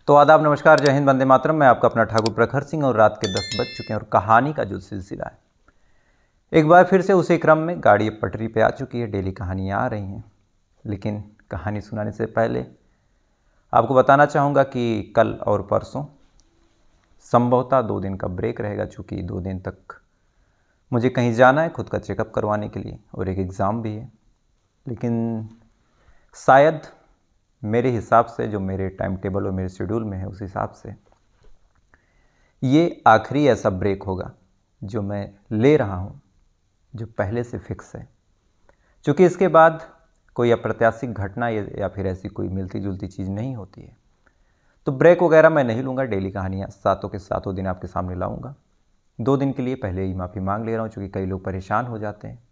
तो आदाब, नमस्कार, जय हिंद, वंदे मातरम। मैं आपका अपना ठाकुर प्रखर सिंह और रात के 10 बज चुके हैं और कहानी का जो सिलसिला है एक बार फिर से उसी क्रम में गाड़ी पटरी पे आ चुकी है। डेली कहानियाँ आ रही हैं, लेकिन कहानी सुनाने से पहले आपको बताना चाहूँगा कि कल और परसों संभवतः 2 दिन का ब्रेक रहेगा, चूँकि 2 दिन तक मुझे कहीं जाना है खुद का चेकअप करवाने के लिए और एक एग्ज़ाम भी है। लेकिन शायद मेरे हिसाब से, जो मेरे टाइम टेबल और मेरे शेड्यूल में है, उस हिसाब से ये आखिरी ऐसा ब्रेक होगा जो मैं ले रहा हूँ, जो पहले से फिक्स है। क्योंकि इसके बाद कोई अप्रत्याशित घटना या फिर ऐसी कोई मिलती जुलती चीज़ नहीं होती है, तो ब्रेक वगैरह मैं नहीं लूँगा। डेली कहानियाँ सातों के सातों दिन आपके सामने लाऊँगा। 2 दिन के लिए पहले ही माफ़ी मांग ले रहा हूँ, क्योंकि कई लोग परेशान हो जाते हैं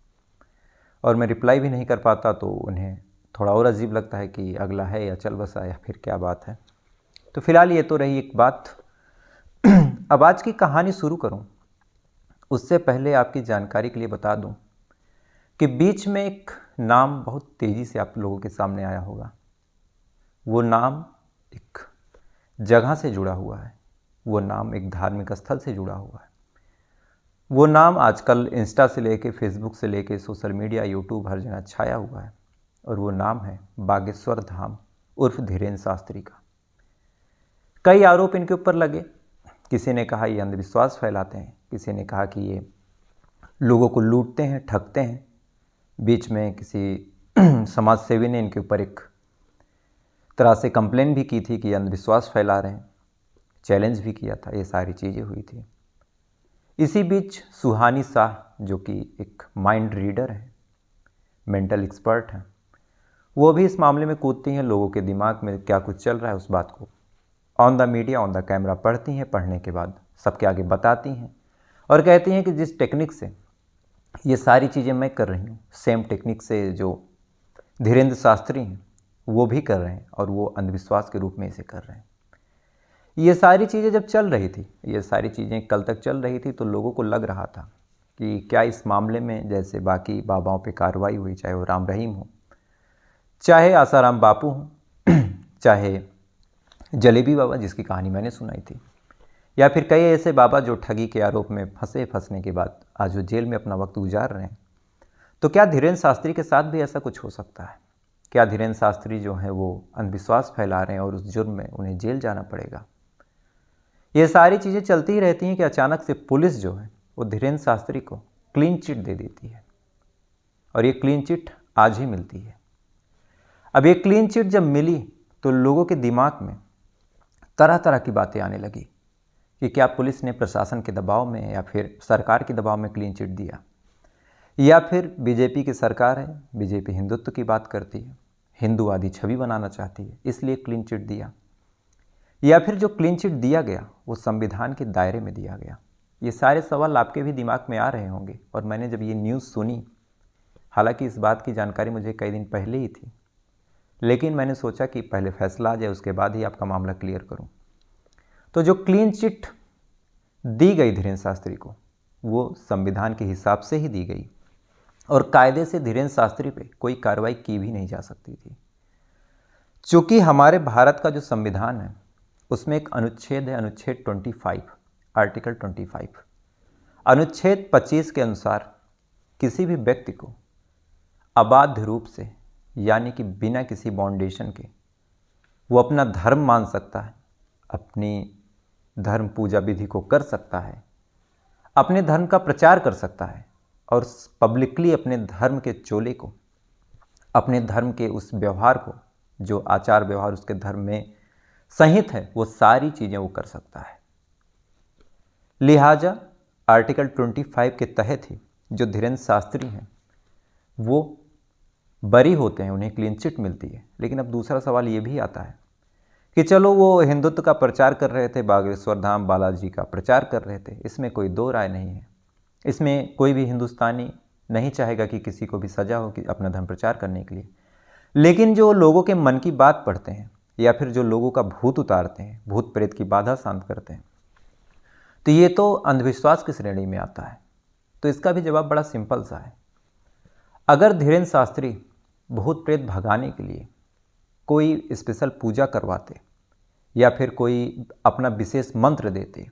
और मैं रिप्लाई भी नहीं कर पाता, तो उन्हें थोड़ा और अजीब लगता है कि अगला है या चल बसा या फिर क्या बात है। तो फिलहाल ये तो रही एक बात। अब आज की कहानी शुरू करूं उससे पहले आपकी जानकारी के लिए बता दूं कि बीच में एक नाम बहुत तेज़ी से आप लोगों के सामने आया होगा। वो नाम एक जगह से जुड़ा हुआ है, वो नाम एक धार्मिक स्थल से जुड़ा हुआ है। वो नाम आजकल इंस्टा से लेके, फेसबुक से लेके, सोशल मीडिया, यूट्यूब, हर जगह छाया हुआ है, और वो नाम है बागेश्वर धाम उर्फ धीरेन्द्र शास्त्री का। कई आरोप इनके ऊपर लगे। किसी ने कहा ये अंधविश्वास फैलाते हैं, किसी ने कहा कि ये लोगों को लूटते हैं, ठगते हैं। बीच में किसी समाज सेवी ने इनके ऊपर एक तरह से कंप्लेन भी की थी कि अंधविश्वास फैला रहे हैं, चैलेंज भी किया था। ये सारी चीज़ें हुई थी। इसी बीच सुहानी शाह, जो कि एक माइंड रीडर है, मेंटल एक्सपर्ट हैं, वो भी इस मामले में कूदती हैं। लोगों के दिमाग में क्या कुछ चल रहा है उस बात को on the media, on the camera पढ़ती हैं। पढ़ने के बाद सबके आगे बताती हैं और कहती हैं कि जिस टेक्निक से ये सारी चीज़ें मैं कर रही हूँ, सेम टेक्निक से जो धीरेन्द्र शास्त्री हैं वो भी कर रहे हैं, और वो अंधविश्वास के रूप में इसे कर रहे हैं। ये सारी चीज़ें जब चल रही थी, ये सारी चीज़ें कल तक चल रही थी, तो लोगों को लग रहा था कि क्या इस मामले में जैसे बाकी बाबाओं पर कार्रवाई हुई, चाहे वो राम रहीम हो, चाहे आसाराम बापू हों, चाहे जलेबी बाबा जिसकी कहानी मैंने सुनाई थी, या फिर कई ऐसे बाबा जो ठगी के आरोप में फंसने के बाद आज वो जेल में अपना वक्त गुजार रहे हैं, तो क्या धीरेन्द्र शास्त्री के साथ भी ऐसा कुछ हो सकता है? क्या धीरेन्द्र शास्त्री जो है वो अंधविश्वास फैला रहे हैं और उस जुर्म में उन्हें जेल जाना पड़ेगा? ये सारी चीज़ें चलती ही रहती हैं कि अचानक से पुलिस जो है वो धीरेन्द्र शास्त्री को क्लीन चिट दे देती है, और ये क्लीन चिट आज ही मिलती है। अब ये क्लीन चिट जब मिली तो लोगों के दिमाग में तरह तरह की बातें आने लगी कि क्या पुलिस ने प्रशासन के दबाव में या फिर सरकार के दबाव में क्लीन चिट दिया, या फिर बीजेपी की सरकार है, बीजेपी हिंदुत्व की बात करती है, हिंदूवादी छवि बनाना चाहती है, इसलिए क्लीन चिट दिया, या फिर जो क्लीन चिट दिया गया वो संविधान के दायरे में दिया गया। ये सारे सवाल आपके भी दिमाग में आ रहे होंगे। और मैंने जब ये न्यूज़ सुनी, हालांकि इस बात की जानकारी मुझे कई दिन पहले ही थी, लेकिन मैंने सोचा कि पहले फैसला आ जाए, उसके बाद ही आपका मामला क्लियर करूं। तो जो क्लीन चिट दी गई धीरेन्द्र शास्त्री को, वो संविधान के हिसाब से ही दी गई, और कायदे से धीरेन्द्र शास्त्री पे कोई कार्रवाई की भी नहीं जा सकती थी। चूँकि हमारे भारत का जो संविधान है उसमें एक अनुच्छेद है, अनुच्छेद 25, आर्टिकल 25। अनुच्छेद 25 के अनुसार किसी भी व्यक्ति को अबाध्य रूप से, यानी कि बिना किसी बाउंडेशन के, वो अपना धर्म मान सकता है, अपनी धर्म पूजा विधि को कर सकता है, अपने धर्म का प्रचार कर सकता है, और पब्लिकली अपने धर्म के चोले को, अपने धर्म के उस व्यवहार को, जो आचार व्यवहार उसके धर्म में संहित है, वो सारी चीज़ें वो कर सकता है। लिहाजा आर्टिकल 25 के तहत ही जो धीरेन्द्र शास्त्री हैं वो बरी होते हैं, उन्हें क्लीन चिट मिलती है। लेकिन अब दूसरा सवाल ये भी आता है कि चलो वो हिंदुत्व का प्रचार कर रहे थे, बागेश्वर धाम बालाजी का प्रचार कर रहे थे, इसमें कोई दो राय नहीं है। इसमें कोई भी हिंदुस्तानी नहीं चाहेगा कि किसी को भी सजा हो कि अपना धर्म प्रचार करने के लिए। लेकिन जो लोगों के मन की बात पढ़ते हैं, या फिर जो लोगों का भूत उतारते हैं, भूत प्रेत की बाधा शांत करते हैं, तो ये तो अंधविश्वास की श्रेणी में आता है। तो इसका भी जवाब बड़ा सिंपल सा है। अगर धीरेन्द्र शास्त्री भूत प्रेत भगाने के लिए कोई स्पेशल पूजा करवाते या फिर कोई अपना विशेष मंत्र देते,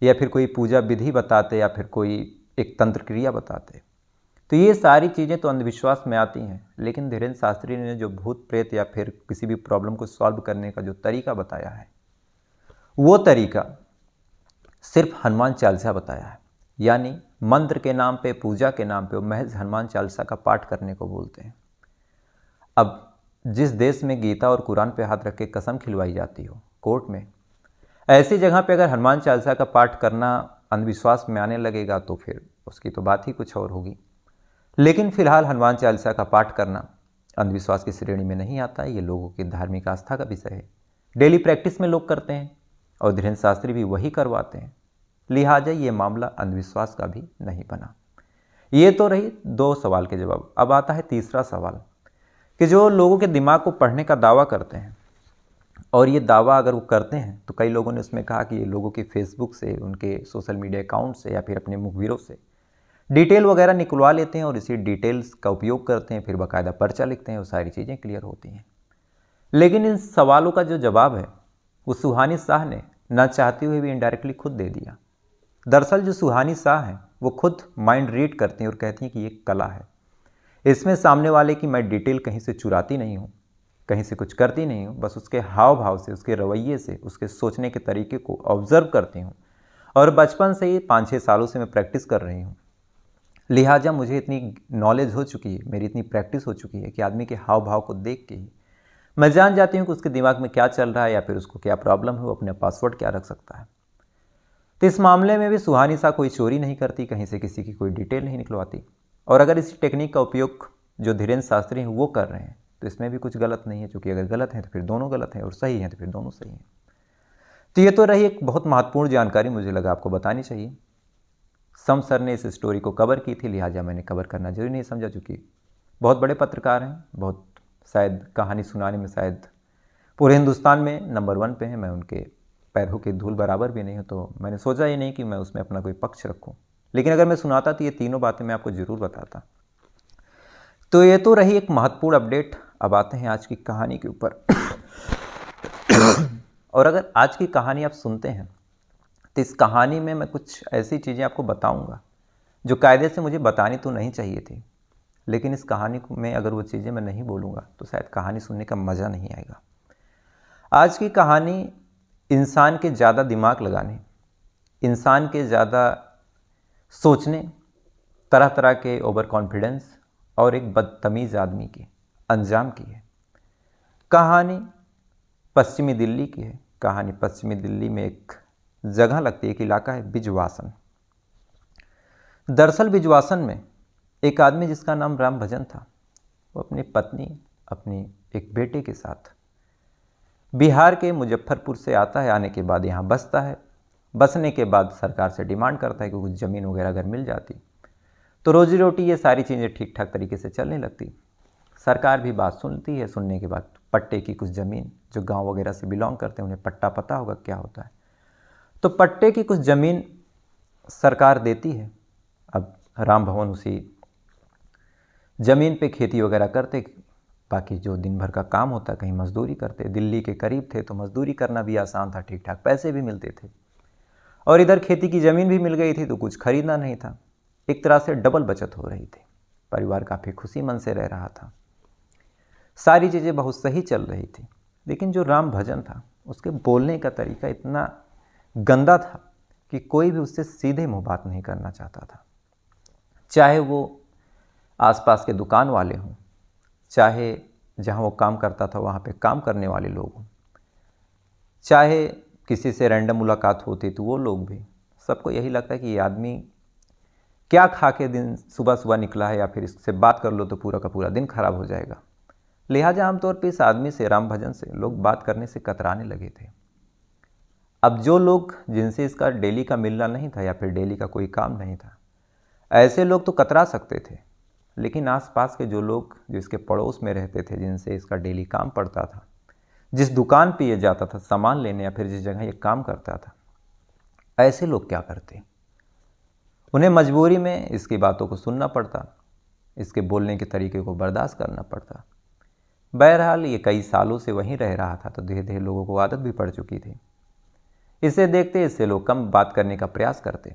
या फिर कोई पूजा विधि बताते, या फिर कोई एक तंत्र क्रिया बताते। तो ये सारी चीज़ें तो अंधविश्वास में आती हैं, लेकिन धीरेन्द्र शास्त्री ने जो भूत प्रेत या फिर किसी भी प्रॉब्लम को सॉल्व करने का जो तरीका बताया है, वो तरीका सिर्फ हनुमान चालीसा बताया है। यानी मंत्र के नाम पे, पूजा के नाम पे वो महज हनुमान चालीसा का पाठ करने को बोलते हैं। अब जिस देश में गीता और कुरान पे हाथ रख के कसम खिलवाई जाती हो कोर्ट में, ऐसी जगह पे अगर हनुमान चालीसा का पाठ करना अंधविश्वास में आने लगेगा तो फिर उसकी तो बात ही कुछ और होगी। लेकिन फिलहाल हनुमान चालीसा का पाठ करना अंधविश्वास की श्रेणी में नहीं आता है, ये लोगों की धार्मिक आस्था का विषय है। डेली प्रैक्टिस में लोग करते हैं और धीरेन्द्र शास्त्री भी वही करवाते हैं, लिहाजा ये मामला अंधविश्वास का भी नहीं बना। ये तो रही 2 सवाल के जवाब। अब आता है तीसरा सवाल कि जो लोगों के दिमाग को पढ़ने का दावा करते हैं, और ये दावा अगर वो करते हैं तो कई लोगों ने उसमें कहा कि ये लोगों के फेसबुक से, उनके सोशल मीडिया अकाउंट से या फिर अपने मुखबिरों से डिटेल वगैरह निकलवा लेते हैं और इसी डिटेल्स का उपयोग करते हैं, फिर बाकायदा पर्चा लिखते हैं, वो सारी चीज़ें क्लियर होती हैं। लेकिन इन सवालों का जो जवाब है वो सुहानी शाह ने ना चाहते हुए भी इनडायरेक्टली खुद दे दिया। दरअसल जो सुहानी शाह हैं वो खुद माइंड रीड करती हैं और कहती हैं कि ये कला है, इसमें सामने वाले की मैं डिटेल कहीं से चुराती नहीं हूँ, कहीं से कुछ करती नहीं हूँ, बस उसके हाव भाव से, उसके रवैये से, उसके सोचने के तरीके को ऑब्जर्व करती हूँ। और बचपन से ही 5-6 सालों से मैं प्रैक्टिस कर रही हूँ, लिहाजा मुझे इतनी नॉलेज हो चुकी है, मेरी इतनी प्रैक्टिस हो चुकी है कि आदमी के हाव भाव को देख के ही मैं जान जाती हूँ कि उसके दिमाग में क्या चल रहा है या फिर उसको क्या प्रॉब्लम है, वो अपने पासवर्ड क्या रख सकता है। तो इस मामले में भी सुहानी शाह कोई चोरी नहीं करती, कहीं से किसी की कोई डिटेल नहीं निकलवाती। और अगर इसी टेक्निक का उपयोग जो धीरेन्द्र शास्त्री हैं वो कर रहे हैं तो इसमें भी कुछ गलत नहीं है, क्योंकि अगर गलत है तो फिर दोनों गलत हैं और सही हैं तो फिर दोनों सही हैं। तो ये तो रही एक बहुत महत्वपूर्ण जानकारी, मुझे लगा आपको बतानी चाहिए। सम सर ने इस स्टोरी को कवर की थी, लिहाजा मैंने कवर करना जरूरी नहीं समझा, चूँकि बहुत बड़े पत्रकार हैं, बहुत शायद कहानी सुनाने में शायद पूरे हिंदुस्तान में नंबर 1 पे हैं। मैं उनके पैरों की धूल बराबर भी नहीं हूँ, तो मैंने सोचा ही नहीं कि मैं उसमें अपना कोई पक्ष रखूँ। लेकिन अगर मैं सुनाता तो ये तीनों बातें मैं आपको ज़रूर बताता। तो ये तो रही एक महत्वपूर्ण अपडेट। अब आते हैं आज की कहानी के ऊपर। और अगर आज की कहानी आप सुनते हैं तो इस कहानी में मैं कुछ ऐसी चीज़ें आपको बताऊंगा जो कायदे से मुझे बतानी तो नहीं चाहिए थी, लेकिन इस कहानी में अगर वो चीज़ें मैं नहीं बोलूँगा तो शायद कहानी सुनने का मज़ा नहीं आएगा। आज की कहानी इंसान के ज़्यादा दिमाग लगाने, इंसान के ज़्यादा सोचने, तरह तरह के ओवर कॉन्फिडेंस और एक बदतमीज़ आदमी के अंजाम की है। कहानी पश्चिमी दिल्ली की है। कहानी पश्चिमी दिल्ली में एक जगह लगती है, एक इलाका है बिजवासन। दरअसल बिजवासन में एक आदमी जिसका नाम राम भजन था, वो अपनी पत्नी, अपनी एक बेटे के साथ बिहार के मुजफ्फरपुर से आता है। आने के बाद यहाँ बसता है। बसने के बाद सरकार से डिमांड करता है कि कुछ ज़मीन वगैरह अगर मिल जाती तो रोजी रोटी ये सारी चीज़ें ठीक ठाक तरीके से चलने लगती। सरकार भी बात सुनती है। सुनने के बाद पट्टे की कुछ ज़मीन, जो गांव वगैरह से बिलोंग करते हैं उन्हें पट्टा पता होगा क्या होता है, तो पट्टे की कुछ ज़मीन सरकार देती है। अब राम भवन उसी ज़मीन पे खेती वगैरह करते, बाकी जो दिन भर का काम होता कहीं मजदूरी करते। दिल्ली के करीब थे तो मजदूरी करना भी आसान था, ठीक ठाक पैसे भी मिलते थे, और इधर खेती की ज़मीन भी मिल गई थी तो कुछ खरीदना नहीं था। एक तरह से डबल बचत हो रही थी। परिवार काफ़ी खुशी मन से रह रहा था, सारी चीज़ें बहुत सही चल रही थी। लेकिन जो राम भजन था उसके बोलने का तरीका इतना गंदा था कि कोई भी उससे सीधे मुँह बात नहीं करना चाहता था। चाहे वो आसपास के दुकान वाले हों, चाहे जहाँ वो काम करता था वहाँ पे काम करने वाले लोग हों, चाहे किसी से रैंडम मुलाकात होती तो वो लोग भी, सबको यही लगता है कि ये आदमी क्या खा के दिन सुबह सुबह निकला है, या फिर इससे बात कर लो तो पूरा का पूरा दिन खराब हो जाएगा। लिहाजा आमतौर पे इस आदमी से, राम भजन से, लोग बात करने से कतराने लगे थे। अब जो लोग जिनसे इसका डेली का मिलना नहीं था या फिर डेली का कोई काम नहीं था, ऐसे लोग तो कतरा सकते थे। लेकिन आसपास के जो लोग, जो इसके पड़ोस में रहते थे, जिनसे इसका डेली काम पड़ता था, जिस दुकान पे ये जाता था सामान लेने या फिर जिस जगह ये काम करता था, ऐसे लोग क्या करते? उन्हें मजबूरी में इसकी बातों को सुनना पड़ता, इसके बोलने के तरीके को बर्दाश्त करना पड़ता। बहरहाल ये कई सालों से वहीं रह रहा था, तो धीरे धीरे लोगों को आदत भी पड़ चुकी थी। इसे देखते इससे लोग कम बात करने का प्रयास करते,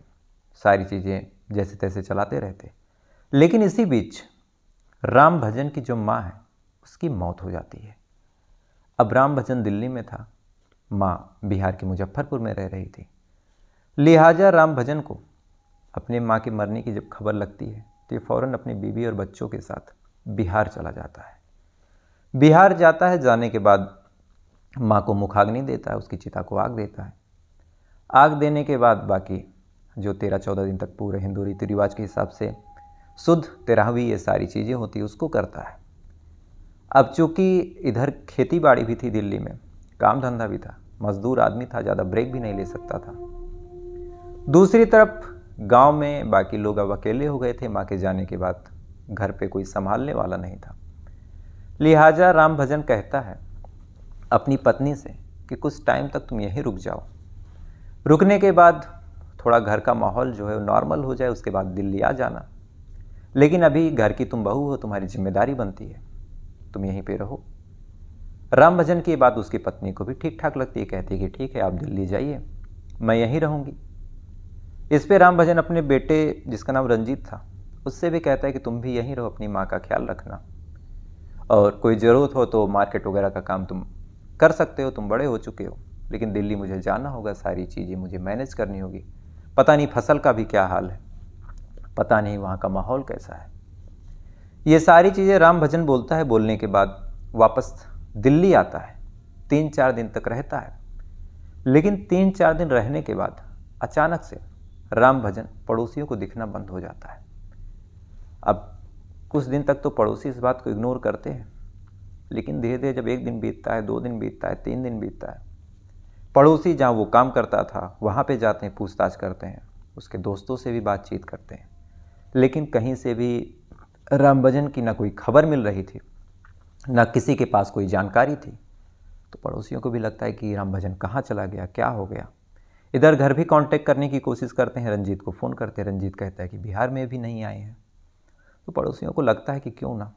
सारी चीज़ें जैसे तैसे चलाते रहते। लेकिन इसी बीच राम भजन की जो माँ है उसकी मौत हो जाती है। अब राम भजन दिल्ली में था, माँ बिहार के मुजफ्फरपुर में रह रही थी। लिहाजा राम भजन को अपने माँ के मरने की जब खबर लगती है तो ये फ़ौरन अपनी बीवी और बच्चों के साथ बिहार चला जाता है। बिहार जाता है, जाने के बाद माँ को मुखाग्नि देता है, उसकी चिता को आग देता है। आग देने के बाद बाकी जो 13-14 दिन तक पूरे हिंदू रीति रिवाज के हिसाब से शुद्ध तेरहवीं ये सारी चीज़ें होती है उसको करता है। अब चूँकि इधर खेती बाड़ी भी थी दिल्ली में, काम धंधा भी था, मजदूर आदमी था, ज़्यादा ब्रेक भी नहीं ले सकता था। दूसरी तरफ गांव में बाकी लोग अब अकेले हो गए थे, माँ के जाने के बाद घर पे कोई संभालने वाला नहीं था। लिहाजा राम भजन कहता है अपनी पत्नी से कि कुछ टाइम तक तुम यहीं रुक जाओ, रुकने के बाद थोड़ा घर का माहौल जो है नॉर्मल हो जाए, उसके बाद दिल्ली आ जाना। लेकिन अभी घर की तुम बहू हो, तुम्हारी जिम्मेदारी बनती है, तुम यहीं पे रहो। राम भजन की बात उसकी पत्नी को भी ठीक ठाक लगती है, कहती है कि ठीक है आप दिल्ली जाइए, मैं यहीं रहूँगी। इस पे राम भजन अपने बेटे जिसका नाम रंजीत था उससे भी कहता है कि तुम भी यहीं रहो, अपनी माँ का ख्याल रखना, और कोई ज़रूरत हो तो मार्केट वगैरह का काम तुम कर सकते हो, तुम बड़े हो चुके हो, लेकिन दिल्ली मुझे जाना होगा, सारी चीज़ें मुझे मैनेज करनी होगी। पता नहीं फसल का भी क्या हाल है, पता नहीं वहाँ का माहौल कैसा है। ये सारी चीज़ें राम भजन बोलता है। बोलने के बाद वापस दिल्ली आता है, 3-4 दिन तक रहता है। लेकिन 3-4 दिन रहने के बाद अचानक से राम भजन पड़ोसियों को दिखना बंद हो जाता है। अब कुछ दिन तक तो पड़ोसी इस बात को इग्नोर करते हैं, लेकिन धीरे धीरे जब 1 दिन बीतता है, 2 दिन बीतता है, 3 दिन बीतता है, पड़ोसी जहाँ वो काम करता था वहाँ पे जाते हैं, पूछताछ करते हैं, उसके दोस्तों से भी बातचीत करते हैं, लेकिन कहीं से भी राम भजन की ना कोई खबर मिल रही थी, ना किसी के पास कोई जानकारी थी। तो पड़ोसियों को भी लगता है कि राम भजन कहाँ चला गया, क्या हो गया। इधर घर भी कांटेक्ट करने की कोशिश करते हैं, रंजीत को फ़ोन करते हैं, रंजीत कहता है कि बिहार में भी नहीं आए हैं। तो पड़ोसियों को लगता है कि क्यों ना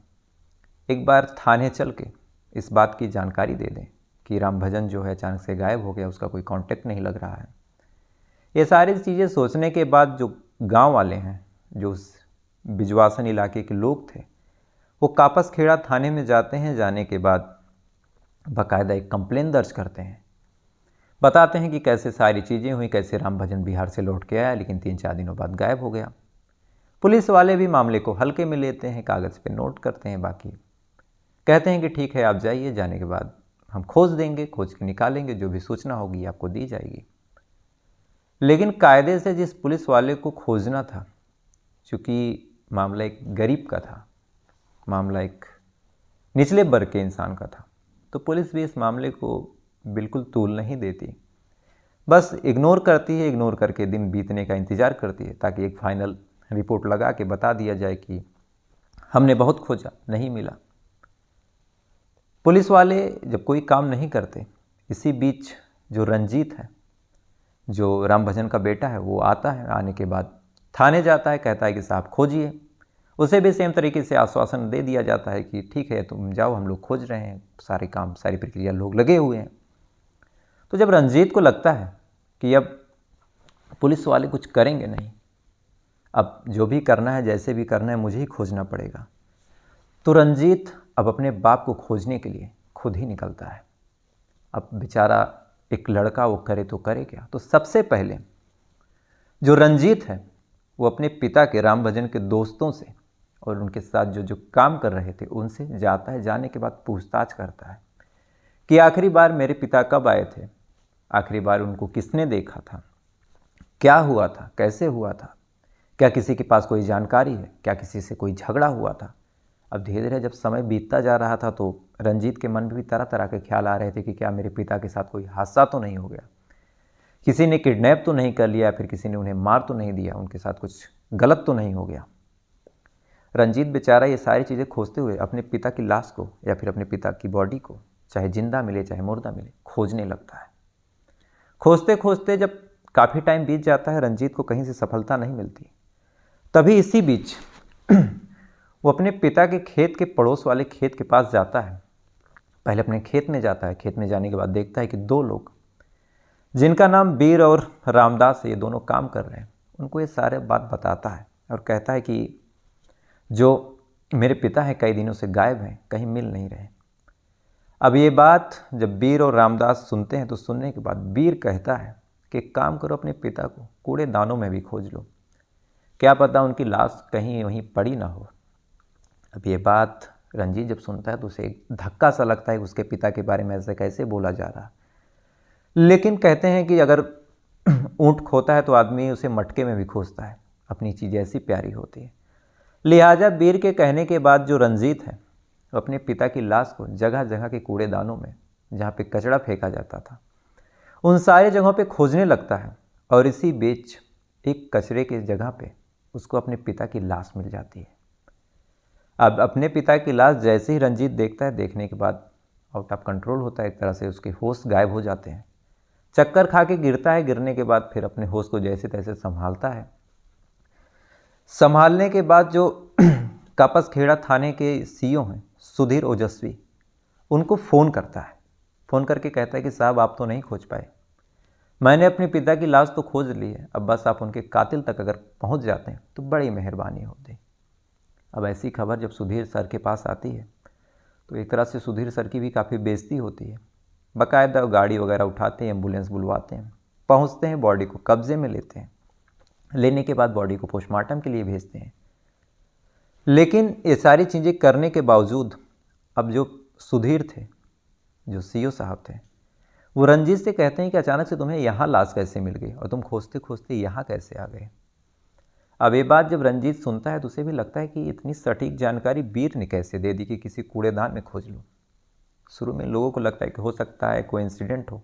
एक बार थाने चल के इस बात की जानकारी दे दें कि राम भजन जो है अचानक से गायब हो गया, उसका कोई कांटेक्ट नहीं लग रहा है। ये सारी चीज़ें सोचने के बाद जो गांव वाले हैं, जो उस बिजवासन इलाके के लोग थे, वो कापस खेड़ा थाने में जाते हैं। जाने के बाद बाकायदा एक कंप्लेन दर्ज करते हैं, बताते हैं कि कैसे सारी चीज़ें हुई, कैसे राम भजन बिहार से लौट के आया, लेकिन 3-4 दिनों बाद गायब हो गया। पुलिस वाले भी मामले को हल्के में लेते हैं, कागज़ पे नोट करते हैं, बाकी कहते हैं कि ठीक है आप जाइए, जाने के बाद हम खोज देंगे, खोज के निकालेंगे, जो भी सूचना होगी आपको दी जाएगी। लेकिन कायदे से जिस पुलिस वाले को खोजना था, चूँकि मामला एक गरीब का था, मामला एक निचले वर्ग के इंसान का था, तो पुलिस भी इस मामले को बिल्कुल तूल नहीं देती, बस इग्नोर करती है। इग्नोर करके दिन बीतने का इंतज़ार करती है ताकि एक फाइनल रिपोर्ट लगा के बता दिया जाए कि हमने बहुत खोजा, नहीं मिला। पुलिस वाले जब कोई काम नहीं करते, इसी बीच जो रंजीत है, जो राम भजन का बेटा है, वो आता है। आने के बाद थाने जाता है, कहता है कि साहब खोजिए। उसे भी सेम तरीके से आश्वासन दे दिया जाता है कि ठीक है तुम जाओ, हम लोग खोज रहे हैं, सारे काम सारी प्रक्रिया लोग लगे हुए हैं। तो जब रंजीत को लगता है कि अब पुलिस वाले कुछ करेंगे नहीं, अब जो भी करना है, जैसे भी करना है, मुझे ही खोजना पड़ेगा, तो रंजीत अब अपने बाप को खोजने के लिए खुद ही निकलता है। अब बेचारा एक लड़का, वो करे तो करे क्या। तो सबसे पहले जो रंजीत है वो अपने पिता के राम भजन के दोस्तों से और उनके साथ जो काम कर रहे थे उनसे जाता है। जाने के बाद पूछताछ करता है कि आखिरी बार मेरे पिता कब आए थे, आखिरी बार उनको किसने देखा था, क्या हुआ था, कैसे हुआ था, क्या किसी के पास कोई जानकारी है, क्या किसी से कोई झगड़ा हुआ था। अब धीरे धीरे जब समय बीतता जा रहा था तो रंजीत के मन में भी तरह तरह के ख्याल आ रहे थे कि क्या मेरे पिता के साथ कोई हादसा तो नहीं हो गया, किसी ने किडनैप तो नहीं कर लिया, फिर किसी ने उन्हें मार तो नहीं दिया, उनके साथ कुछ गलत तो नहीं हो गया। रंजीत बेचारा ये सारी चीज़ें खोजते हुए अपने पिता की लाश को या फिर अपने पिता की बॉडी को, चाहे जिंदा मिले चाहे मुर्दा मिले, खोजने लगता है। खोजते खोजते जब काफ़ी टाइम बीत जाता है, रंजीत को कहीं से सफलता नहीं मिलती। तभी इसी बीच वो अपने पिता के खेत के पड़ोस वाले खेत के पास जाता है पहले अपने खेत में जाता है। खेत में जाने के बाद देखता है कि दो लोग जिनका नाम बीर और रामदास है, ये दोनों काम कर रहे हैं। उनको ये सारे बात बताता है और कहता है कि जो मेरे पिता हैं कई दिनों से गायब हैं, कहीं मिल नहीं रहे। अब ये बात जब बीर और रामदास सुनते हैं तो सुनने के बाद बीर कहता है कि एक काम करो, अपने पिता को कूड़े दानों में भी खोज लो, क्या पता उनकी लाश कहीं वहीं पड़ी ना हो। अब ये बात रंजीत जब सुनता है तो उसे एक धक्का सा लगता है कि उसके पिता के बारे में ऐसे कैसे बोला जा रहा। लेकिन कहते हैं कि अगर ऊँट खोता है तो आदमी उसे मटके में भी खोजता है, अपनी चीज़ें ऐसी प्यारी होती है। लिहाजा बीर के कहने के बाद जो रंजीत है वो अपने पिता की लाश को जगह जगह के कूड़ेदानों में, जहाँ पे कचरा फेंका जाता था, उन सारे जगहों पे खोजने लगता है। और इसी बीच एक कचरे की जगह पे उसको अपने पिता की लाश मिल जाती है। अब अपने पिता की लाश जैसे ही रंजीत देखता है, देखने के बाद आउट ऑफ कंट्रोल होता है, एक तरह से उसके होश गायब हो जाते हैं। चक्कर खा के गिरता है। गिरने के बाद फिर अपने होश को जैसे तैसे संभालता है। संभालने के बाद जो कापस खेड़ा थाने के सीओ हैं सुधीर ओजस्वी, उनको फ़ोन करता है। फ़ोन करके कहता है कि साहब आप तो नहीं खोज पाए, मैंने अपने पिता की लाश तो खोज ली है, अब बस आप उनके कातिल तक अगर पहुंच जाते हैं तो बड़ी मेहरबानी होती। अब ऐसी खबर जब सुधीर सर के पास आती है तो एक तरह से सुधीर सर की भी काफ़ी बेइज्जती होती है। बाकायदा गाड़ी वगैरह उठाते हैं, एम्बुलेंस बुलवाते हैं, पहुंचते हैं, बॉडी को कब्जे में लेते हैं। लेने के बाद बॉडी को पोस्टमार्टम के लिए भेजते हैं। लेकिन ये सारी चीज़ें करने के बावजूद अब जो सुधीर थे, जो सीओ साहब थे, वो रंजीत से कहते हैं कि अचानक से तुम्हें यहाँ लाश कैसे मिल गई और तुम खोजते खोजते यहाँ कैसे आ गए। अब ये बात जब रंजीत सुनता है तो उसे भी लगता है कि इतनी सटीक जानकारी बीर ने कैसे दे दी कि किसी कूड़ेदान में खोज लो। शुरू में लोगों को लगता है कि हो सकता है कोई इंसिडेंट हो,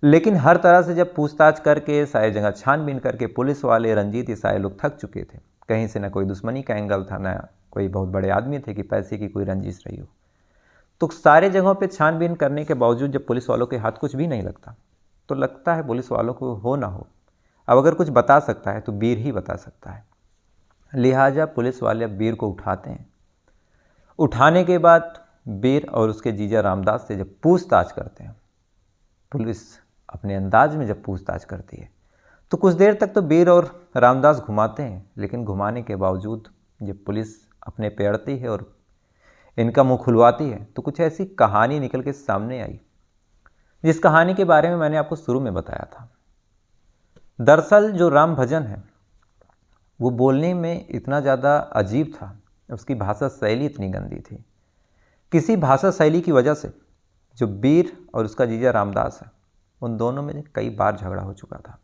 लेकिन हर तरह से जब पूछताछ करके सारी जगह छानबीन करके पुलिस वाले, रंजीत, ये सारे लोग थक चुके थे। कहीं से ना कोई दुश्मनी का एंगल था, ना कोई बहुत बड़े आदमी थे कि पैसे की कोई रंजिश रही हो। तो सारे जगहों पे छानबीन करने के बावजूद जब पुलिस वालों के हाथ कुछ भी नहीं लगता तो लगता है पुलिस वालों को हो ना हो, अब अगर कुछ बता सकता है तो बीर ही बता सकता है। लिहाजा पुलिस वाले अब बीर को उठाते हैं। उठाने के बाद बीर और उसके जीजा रामदास से जब पूछताछ करते हैं, पुलिस अपने अंदाज में जब पूछताछ करती है तो कुछ देर तक तो बीर और रामदास घुमाते हैं, लेकिन घुमाने के बावजूद जब पुलिस अपने पे अड़ती है और इनका मुंह खुलवाती है तो कुछ ऐसी कहानी निकल के सामने आई जिस कहानी के बारे में मैंने आपको शुरू में बताया था। दरअसल जो राम भजन है वो बोलने में इतना ज़्यादा अजीब था, उसकी भाषा शैली इतनी गंदी थी। किसी भाषा शैली की वजह से जो बीर और उसका जीजा रामदास है, उन दोनों में कई बार झगड़ा हो चुका था।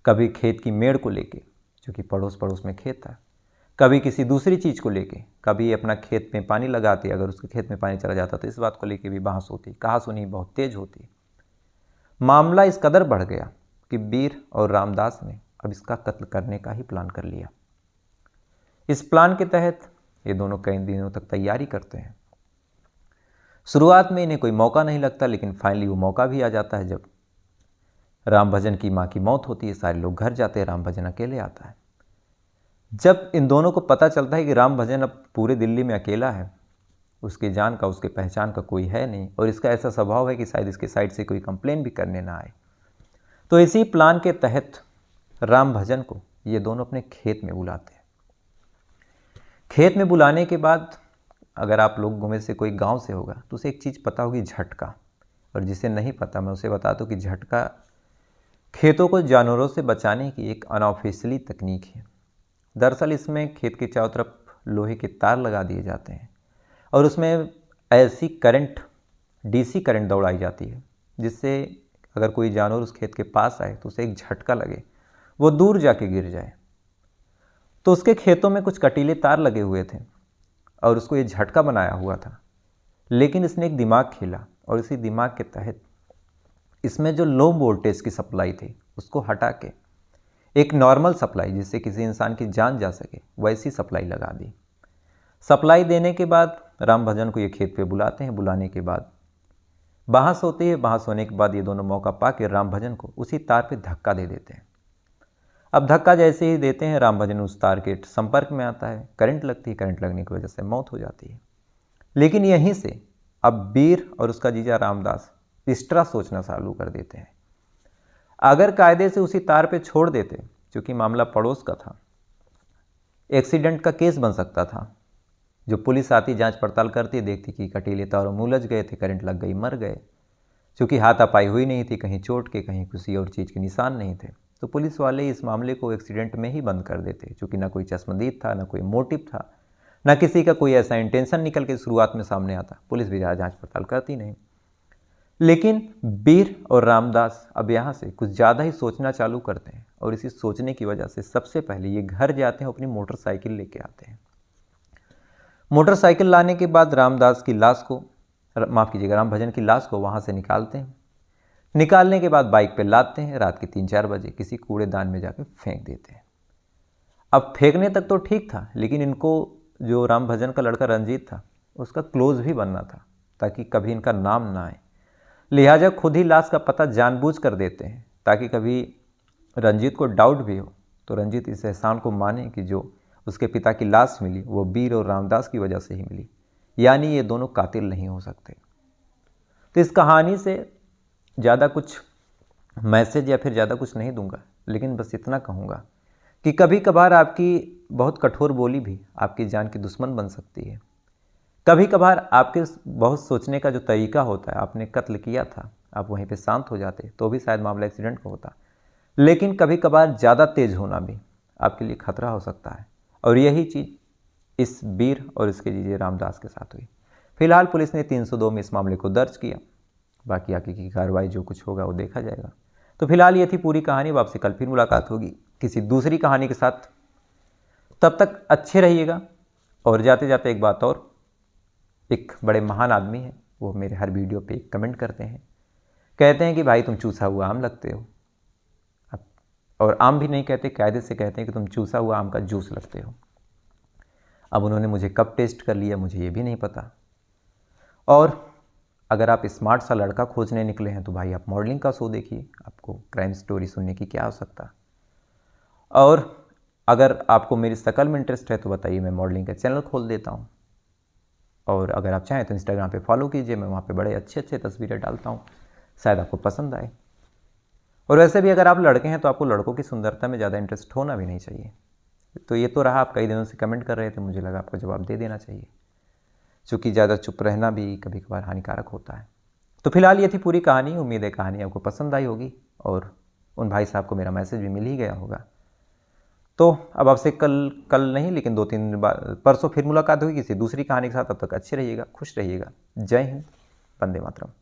कभी खेत की मेड़ को लेके, जो कि पड़ोस पड़ोस में खेत था, कभी किसी दूसरी चीज़ को लेके, कभी अपना खेत में पानी लगाते, अगर उसके खेत में पानी चला जाता तो इस बात को लेके भी बहस होती, कहासुनी बहुत तेज होती। मामला इस कदर बढ़ गया कि बीर और रामदास ने अब इसका कत्ल करने का ही प्लान कर लिया। इस प्लान के तहत ये दोनों कई दिनों तक तैयारी करते हैं। शुरुआत में इन्हें कोई मौका नहीं लगता, लेकिन फाइनली वो मौका भी आ जाता है जब राम भजन की माँ की मौत होती है। सारे लोग घर जाते हैं, राम भजन अकेले आता है। जब इन दोनों को पता चलता है कि राम भजन अब पूरे दिल्ली में अकेला है, उसकी जान का, उसके पहचान का कोई है नहीं, और इसका ऐसा स्वभाव है कि शायद इसके साइड से कोई कंप्लेन भी करने ना आए, तो इसी प्लान के तहत राम भजन को ये दोनों अपने खेत में बुलाते हैं। खेत में बुलाने के बाद अगर आप लोगों में से कोई गांव से होगा तो उसे एक चीज़ पता होगी, झटका। और जिसे नहीं पता मैं उसे बता दूं कि झटका खेतों को जानवरों से बचाने की एक अनऑफिशियली तकनीक है। दरअसल इसमें खेत के चारों तरफ लोहे के तार लगा दिए जाते हैं और उसमें ऐसी करंट, डीसी करंट दौड़ाई जाती है जिससे अगर कोई जानवर उस खेत के पास आए तो उसे एक झटका लगे, वो दूर जाके गिर जाए। तो उसके खेतों में कुछ कटीले तार लगे हुए थे और उसको ये झटका बनाया हुआ था। लेकिन इसने एक दिमाग खेला और इसी दिमाग के तहत इसमें जो लो वोल्टेज की सप्लाई थी उसको हटा के एक नॉर्मल सप्लाई, जिससे किसी इंसान की जान जा सके, वैसी सप्लाई लगा दी। सप्लाई देने के बाद राम भजन को ये खेत पे बुलाते हैं। बुलाने के बाद बहस होती है। बहस होने के बाद ये दोनों मौका पा के राम भजन को उसी तार पे धक्का दे देते हैं। अब धक्का जैसे ही देते हैं, राम भजन उस तार के संपर्क में आता है, करंट लगती है। करंट लगने की वजह से मौत हो जाती है। लेकिन यहीं से अब बीर और उसका जीजा रामदास इस तरह सोचना चालू कर देते हैं, अगर कायदे से उसी तार पे छोड़ देते, क्योंकि मामला पड़ोस का था, एक्सीडेंट का केस बन सकता था। जो पुलिस आती, जांच पड़ताल करती, देखती कि कटीले तारों में उलझ गए थे, करंट लग गई, मर गए। क्योंकि हाथापाई हुई नहीं थी, कहीं चोट के, कहीं किसी और चीज़ के निशान नहीं थे, तो पुलिस वाले इस मामले को एक्सीडेंट में ही बंद कर देते। क्योंकि ना कोई चश्मदीद था, ना कोई मोटिव था, ना किसी का कोई ऐसा इंटेंशन निकल के शुरुआत में सामने आता। पुलिस भी जांच पड़ताल करती नहीं। लेकिन बीर और रामदास अब यहाँ से कुछ ज़्यादा ही सोचना चालू करते हैं, और इसी सोचने की वजह से सबसे पहले ये घर जाते हैं, अपनी मोटरसाइकिल लेके आते हैं। मोटरसाइकिल लाने के बाद रामदास की लाश को, माफ़ कीजिएगा, राम भजन की लाश को वहाँ से निकालते हैं। निकालने के बाद बाइक पे लादते हैं, रात के 3-4 बजे किसी कूड़ेदान में जाकर फेंक देते हैं। अब फेंकने तक तो ठीक था, लेकिन इनको, जो राम भजन का लड़का रंजीत था, उसका क्लोज भी बनना था, ताकि कभी इनका नाम ना आए। लिहाजा खुद ही लाश का पता जानबूझ कर देते हैं, ताकि कभी रंजीत को डाउट भी हो तो रंजीत इस एहसान को माने कि जो उसके पिता की लाश मिली वो बीर और रामदास की वजह से ही मिली, यानी ये दोनों कातिल नहीं हो सकते। तो इस कहानी से ज़्यादा कुछ मैसेज या फिर ज़्यादा कुछ नहीं दूंगा, लेकिन बस इतना कहूँगा कि कभी कभार आपकी बहुत कठोर बोली भी आपकी जान की दुश्मन बन सकती है। कभी कभार आपके बहुत सोचने का जो तरीका होता है, आपने कत्ल किया था, आप वहीं पे शांत हो जाते तो भी शायद मामला एक्सीडेंट का होता, लेकिन कभी कभार ज़्यादा तेज होना भी आपके लिए खतरा हो सकता है। और यही चीज़ इस बीर और इसके जीजे रामदास के साथ हुई। फिलहाल पुलिस ने 302 में इस मामले को दर्ज किया, बाकी आगे की कार्रवाई जो कुछ होगा वो देखा जाएगा। तो फिलहाल ये थी पूरी कहानी। अब आपसे कल फिर मुलाकात होगी किसी दूसरी कहानी के साथ। तब तक अच्छे रहिएगा। और जाते जाते एक बात और, एक बड़े महान आदमी हैं, वो मेरे हर वीडियो पे कमेंट करते हैं, कहते हैं कि भाई तुम चूसा हुआ आम लगते हो। और आम भी नहीं कहते, कायदे से कहते हैं कि तुम चूसा हुआ आम का जूस लगते हो। अब उन्होंने मुझे कब टेस्ट कर लिया मुझे ये भी नहीं पता। और अगर आप स्मार्ट सा लड़का खोजने निकले हैं तो भाई आप मॉडलिंग का शो देखिए, आपको क्राइम स्टोरी सुनने की क्या आवश्यकता। और अगर आपको मेरी शक्ल में इंटरेस्ट है तो बताइए, मैं मॉडलिंग का चैनल खोल देता हूँ। और अगर आप चाहें तो इंस्टाग्राम पे फॉलो कीजिए, मैं वहाँ पे बड़े अच्छे अच्छे तस्वीरें डालता हूँ, शायद आपको पसंद आए। और वैसे भी अगर आप लड़के हैं तो आपको लड़कों की सुंदरता में ज़्यादा इंटरेस्ट होना भी नहीं चाहिए। तो ये तो रहा, आप कई दिनों से कमेंट कर रहे थे, मुझे लगा आपको जवाब दे देना चाहिए, क्योंकि ज़्यादा चुप रहना भी कभी कभार हानिकारक होता है। तो फिलहाल ये थी पूरी कहानी। उम्मीद है कहानी आपको पसंद आई होगी और उन भाई साहब को मेरा मैसेज भी मिल ही गया होगा। तो अब आपसे कल नहीं, लेकिन 2-3 दिन बाद, परसों फिर मुलाकात होगी किसी दूसरी कहानी के साथ। तब तक अच्छे रहिएगा, खुश रहिएगा। जय हिंद, वंदे मातरम।